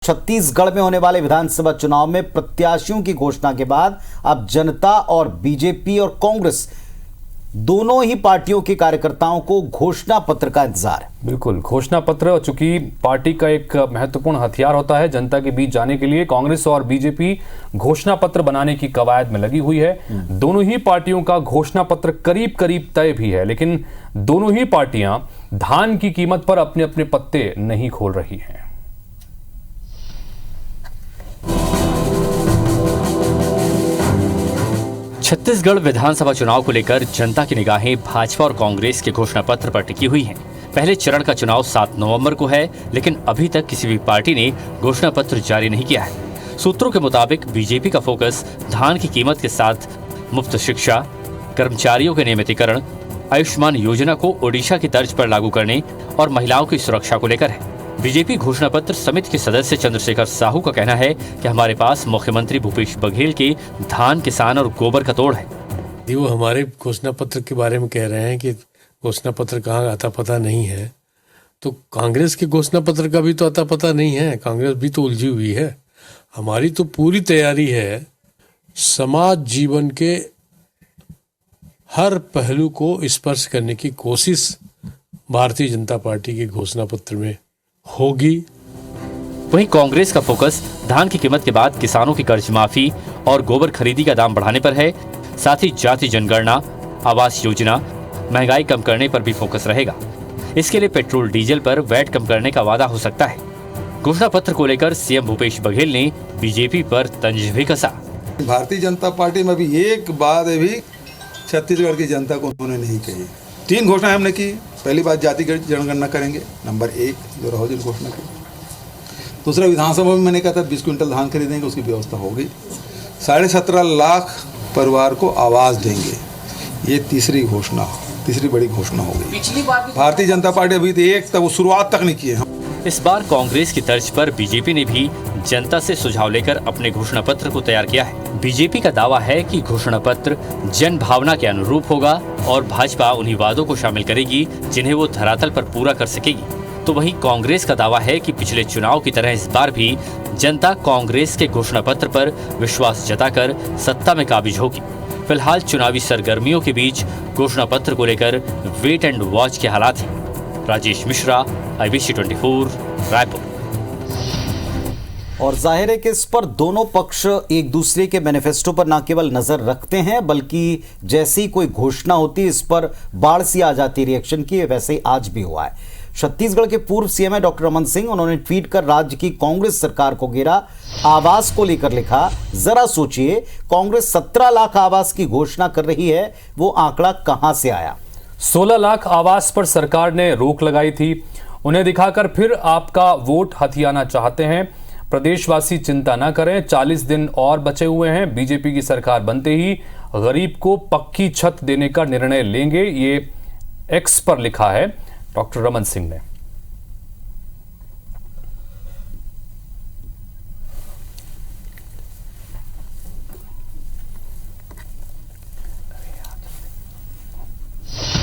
छत्तीसगढ़ में होने वाले विधानसभा चुनाव में प्रत्याशियों की घोषणा के बाद अब जनता और बीजेपी और कांग्रेस दोनों ही पार्टियों के कार्यकर्ताओं को घोषणा पत्र का इंतजार है। बिल्कुल, घोषणा पत्र चूंकि पार्टी का एक महत्वपूर्ण हथियार होता है जनता के बीच जाने के लिए, कांग्रेस और बीजेपी घोषणा पत्र बनाने की कवायद में लगी हुई है। दोनों ही पार्टियों का घोषणा पत्र करीब करीब तय भी है, लेकिन दोनों ही पार्टियां धान की कीमत पर अपने अपने पत्ते नहीं खोल रही हैं। छत्तीसगढ़ विधानसभा चुनाव को लेकर जनता की निगाहें भाजपा और कांग्रेस के घोषणा पत्र पर टिकी हुई हैं। पहले चरण का चुनाव 7 नवंबर को है, लेकिन अभी तक किसी भी पार्टी ने घोषणा पत्र जारी नहीं किया है। सूत्रों के मुताबिक बीजेपी का फोकस धान की कीमत के साथ मुफ्त शिक्षा, कर्मचारियों के नियमितीकरण, आयुष्मान योजना को ओडिशा की तर्ज पर लागू करने और महिलाओं की सुरक्षा को लेकर है। बीजेपी घोषणा पत्र समिति के सदस्य चंद्रशेखर साहू का कहना है कि हमारे पास मुख्यमंत्री भूपेश बघेल के धान, किसान और गोबर का तोड़ है। वो हमारे घोषणा पत्र के बारे में कह रहे हैं कि घोषणा पत्र कहाँ आता पता नहीं है, तो कांग्रेस के घोषणा पत्र का भी तो आता पता नहीं है। कांग्रेस भी तो उलझी हुई है। हमारी तो पूरी तैयारी है समाज जीवन के हर पहलू को स्पर्श करने की कोशिश भारतीय जनता पार्टी के घोषणा पत्र में होगी। वहीं कांग्रेस का फोकस धान की कीमत के बाद किसानों की कर्ज माफी और गोबर खरीदी का दाम बढ़ाने पर है। साथ ही जाति जनगणना, आवास योजना, महंगाई कम करने पर भी फोकस रहेगा। इसके लिए पेट्रोल डीजल पर वैट कम करने का वादा हो सकता है। घोषणा पत्र को लेकर सीएम भूपेश बघेल ने बीजेपी पर तंज भी कसा। भारतीय जनता पार्टी में भी एक बात भी छत्तीसगढ़ की जनता को उन्होंने नहीं कही। 3 घोषणाएं हमने की। पहली बात जाति की जनगणना करेंगे, नंबर 1 जो राहुल जी ने घोषणा की। दूसरा, विधानसभा में मैंने कहा था 20 क्विंटल धान खरीदेंगे, उसकी व्यवस्था हो गई। 17.5 लाख परिवार को आवास देंगे, ये तीसरी बड़ी घोषणा हो गई। भारतीय जनता पार्टी अभी तक वो शुरुआत तक नहीं की है। इस बार कांग्रेस की तर्ज पर बीजेपी ने भी जनता से सुझाव लेकर अपने घोषणा पत्र को तैयार किया है। बीजेपी का दावा है कि घोषणा पत्र जन भावना के अनुरूप होगा और भाजपा उन्हीं वादों को शामिल करेगी जिन्हें वो धरातल पर पूरा कर सकेगी। तो वहीं कांग्रेस का दावा है कि पिछले चुनाव की तरह इस बार भी जनता कांग्रेस के घोषणा पत्र पर विश्वास जताकर सत्ता में काबिज होगी। फिलहाल चुनावी सरगर्मियों के बीच घोषणा पत्र को लेकर वेट एंड वॉच के हालात हैं। राजेश मिश्रा, IBC 24, रायपुर। और जाहिर है कि इस पर दोनों पक्ष एक दूसरे के मैनिफेस्टो पर न केवल नजर रखते हैं, बल्कि जैसी कोई घोषणा होती है इस पर बाढ़ सी आ जाती रिएक्शन की। वैसे ही आज भी हुआ है। छत्तीसगढ़ के पूर्व सीएम है डॉक्टर रमन सिंह, उन्होंने ट्वीट कर राज्य की कांग्रेस सरकार को घेरा। आवास को लेकर लिखा, जरा सोचिए, कांग्रेस 17 लाख आवास की घोषणा कर रही है, वो आंकड़ा कहां से आया? 16 लाख आवास पर सरकार ने रोक लगाई थी। उन्हें दिखाकर फिर आपका वोट हथियाना चाहते हैं। प्रदेशवासी चिंता न करें, 40 दिन और बचे हुए हैं। बीजेपी की सरकार बनते ही गरीब को पक्की छत देने का निर्णय लेंगे, ये एक्स पर लिखा है डॉक्टर रमन सिंह ने।